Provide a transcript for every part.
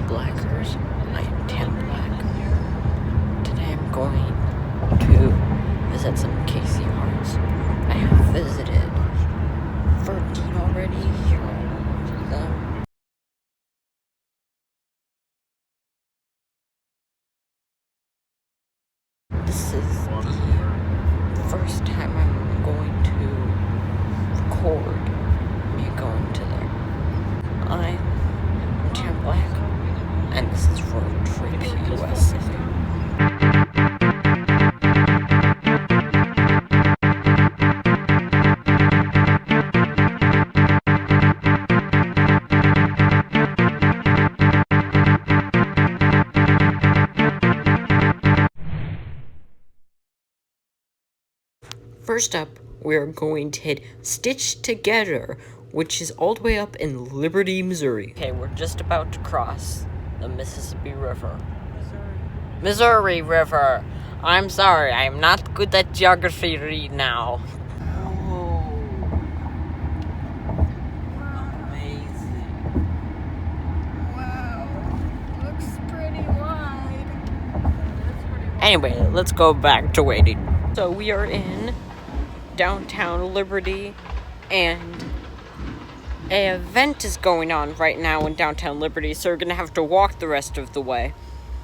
Blackers. I am Tam Black. Today I'm going to visit some Casey Hearts. I have visited 13 already. Here are them. This is the first time I'm going to record me going to there. I'm Tam Black, and this is Road Trip USA. First up, we are going to hit Stitched Together, which is all the way up in Liberty, Missouri. Okay, we're just about to cross the Mississippi River. Missouri River. I'm sorry, I'm not good at geography right now. Oh. Amazing. Wow. Looks pretty wide. Anyway, let's go back to waiting. So we are in downtown Liberty, and an event is going on right now in downtown Liberty, so we're gonna have to walk the rest of the way.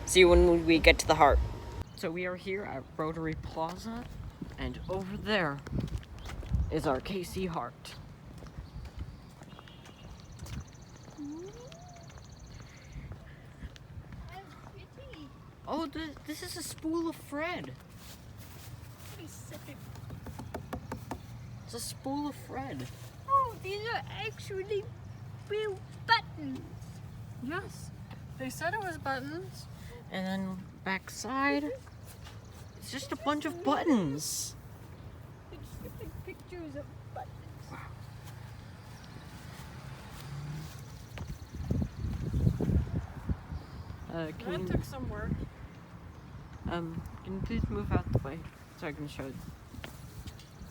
See you when we get to the heart. So we are here at Rotary Plaza, and over there is our Casey Heart. Oh, this is a spool of Fred. It's a spool of Fred. Oh, these are actually real buttons. Yes, they said it was buttons. And then backside, it's just a bunch of buttons. It's different pictures of buttons. Wow. That took some work. Can you please move out the way so I can show you?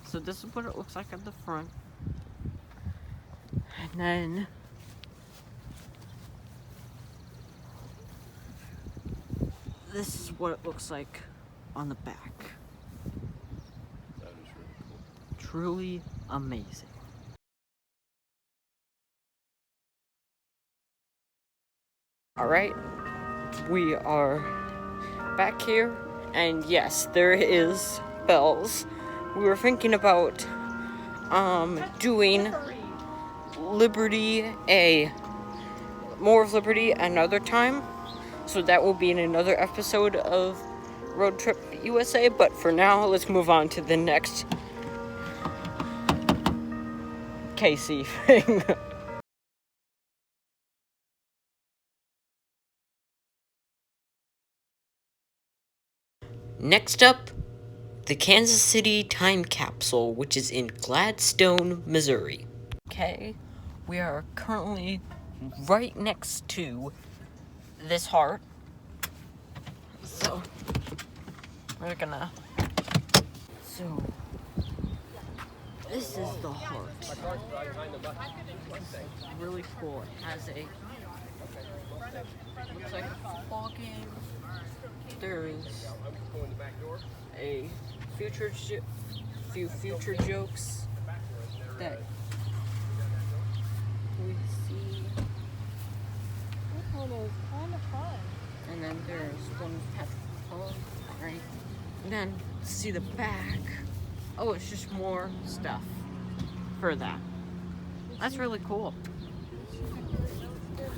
So this is what it looks like at the front. And then this is what it looks like on the back. That is really cool. Truly amazing. Alright, we are back here, and yes, there is bells. We were thinking about doing more of Liberty another time, so that will be in another episode of Road Trip USA, but for now, let's move on to the next Casey thing. Next up, the Kansas City Time Capsule, which is in Gladstone, Missouri. Okay, we are currently right next to this heart. So, this is the heart. It's really cool. It has looks like a football game. There's a few future jokes that we see. This one is kind of fun. And then there's one with Patrick Mahomes, right? And then see the back. Oh, it's just more stuff for that. That's really cool.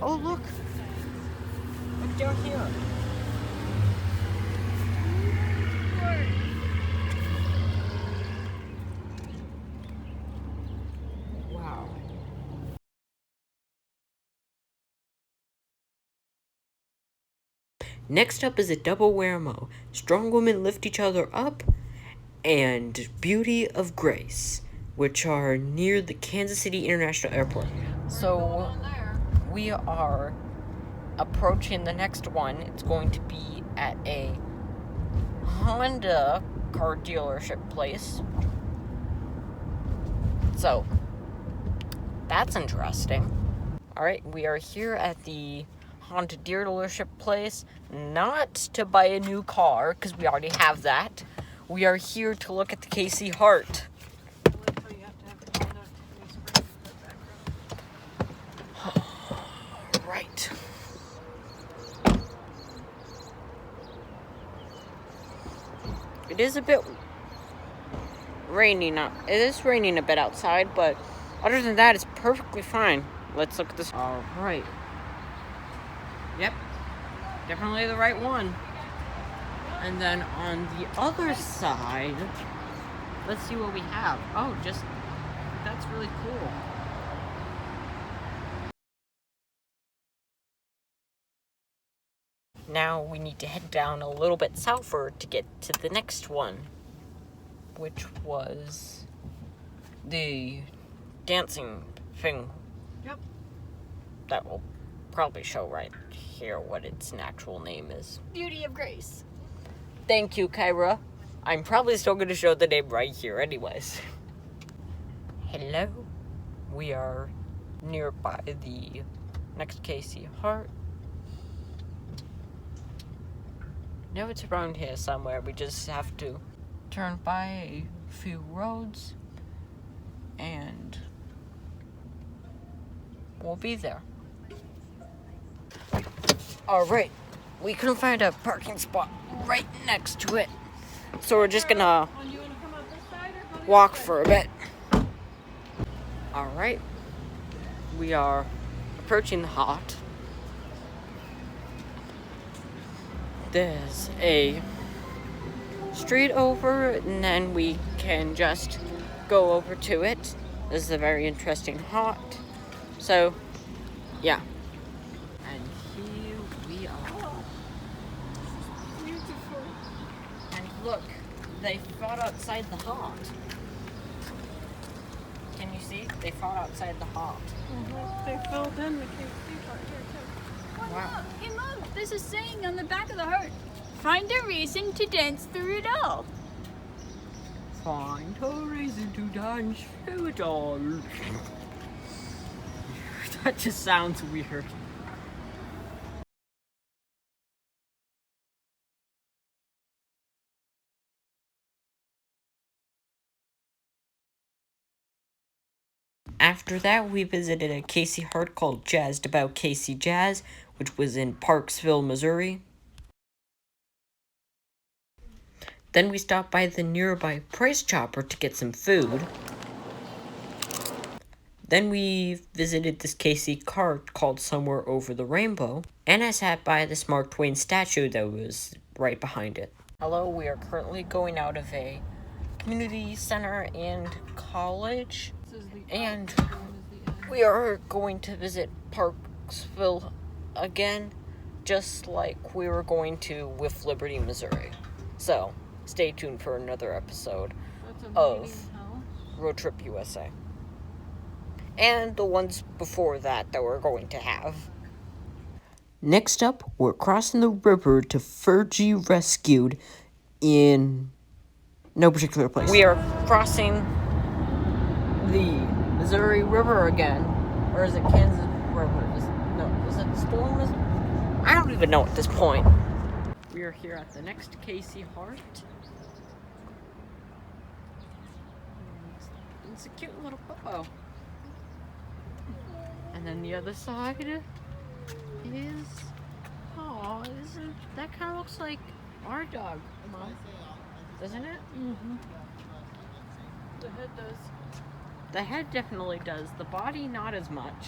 Oh, look! Look down here. Wow. Next up is a double whammo. Strong Women Lift Each Other Up and Beauty of Grace, which are near the Kansas City International Airport. So we are approaching the next one. It's going to be at a Honda car dealership place. So that's interesting. Alright, we are here at the haunted dealership place, not to buy a new car, because we already have that. We are here to look at the Casey Hart. I like how you have to have it on the background. Right. It is a bit raining. It is raining a bit outside, but other than that, it's perfectly fine. Let's look at this. All right. Yep. Definitely the right one. And then on the other side, let's see what we have. Oh, that's really cool. Now we need to head down a little bit southward to get to the next one, which was the dancing thing. Yep. That will probably show right here what its actual name is. Beauty of Grace. Thank you, Kyra. I'm probably still going to show the name right here anyways. Hello. We are nearby the next Casey Hart. Know it's around here somewhere. We just have to turn by a few roads and we'll be there. Alright, we couldn't find a parking spot right next to it, so we're just gonna walk for a bit. Alright, we are approaching the Hart. There's a street over, and then we can just go over to it. This is a very interesting Hart. So, yeah. And here we are. Beautiful. And look, they fought outside the Hart. Can you see? They fought outside the Hart. They filled in the KC part here too. Oh, Wow. look. Hey, look. There's a saying on the back of the heart. Find a reason to dance through it all. Find a reason to dance through it all. That just sounds weird. After that, we visited a Casey Hart called Jazzed About Casey Jazz, which was in Parksville, Missouri. Then we stopped by the nearby Price Chopper to get some food. Then we visited this Casey Hart called Somewhere Over the Rainbow, and I sat by this Mark Twain statue that was right behind it. Hello, we are currently going out of a community center and college, This is the and this is the end. we are going to visit Parksville again, just like we were going to with Liberty, Missouri. So, stay tuned for another episode That's a of meeting house. Road Trip USA. And the ones before that we're going to have. Next up, we're crossing the river to Fergie Rescued in no particular place. We are crossing the Missouri River again. Or is it Kansas River? Is it Storm? I don't even know at this point. We are here at the next Casey Hart. It's a cute little puppo. And then the other side is, that kind of looks like our dog, Mom. Doesn't it? Mm-hmm. The head does. The head definitely does. The body, not as much.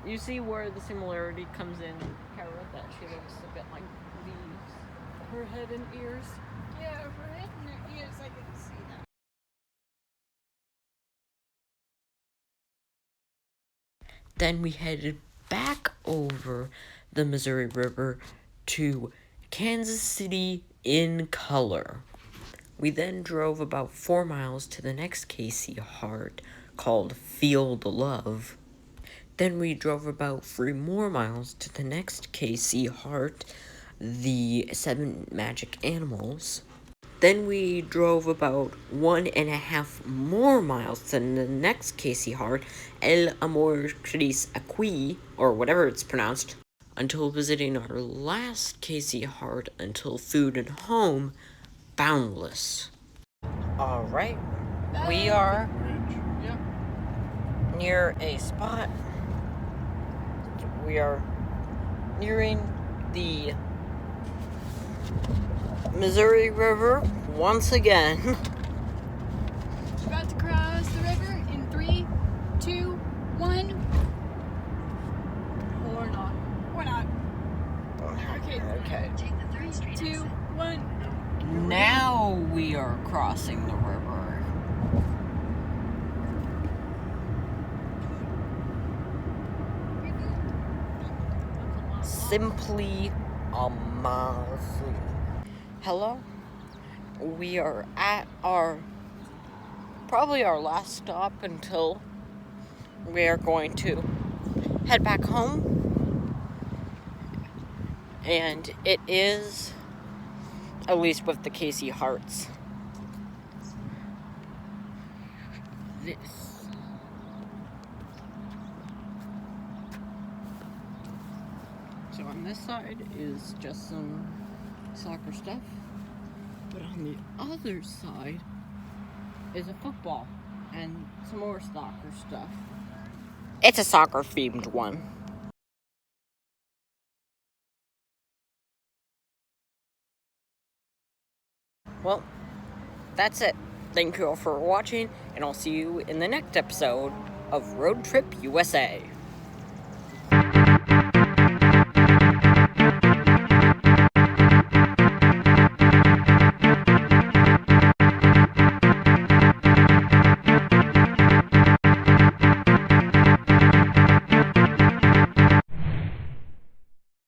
You see where the similarity comes in, Kara, that she looks a bit like these. Her head and ears. Yeah, her head and her ears, I can see that. Then we headed back over the Missouri River to Kansas City in color. We then drove about 4 miles to the next Casey Hart called Feel the Love. Then we drove about 3 more miles to the next Casey Hart, the 7 Magic Animals. Then we drove about 1.5 more miles to the next Casey Hart, El Amor Cris Aqui, or whatever it's pronounced, until visiting our last Casey Hart until Food and Home, Boundless. Alright, we are near a spot. We are nearing the Missouri River once again. We're about to cross the river in 3, 2, 1. Or not. Or not. Okay. Okay. 3, 2, 1. Now we are crossing the river. Simply amazing. Hello? We are at probably our last stop until we are going to head back home. And it is, at least with the Casey Harts, this. So on this side is just some soccer stuff, but on the other side is a football and some more soccer stuff. It's a soccer themed one. Well, that's it. Thank you all for watching, and I'll see you in the next episode of Road Trip USA.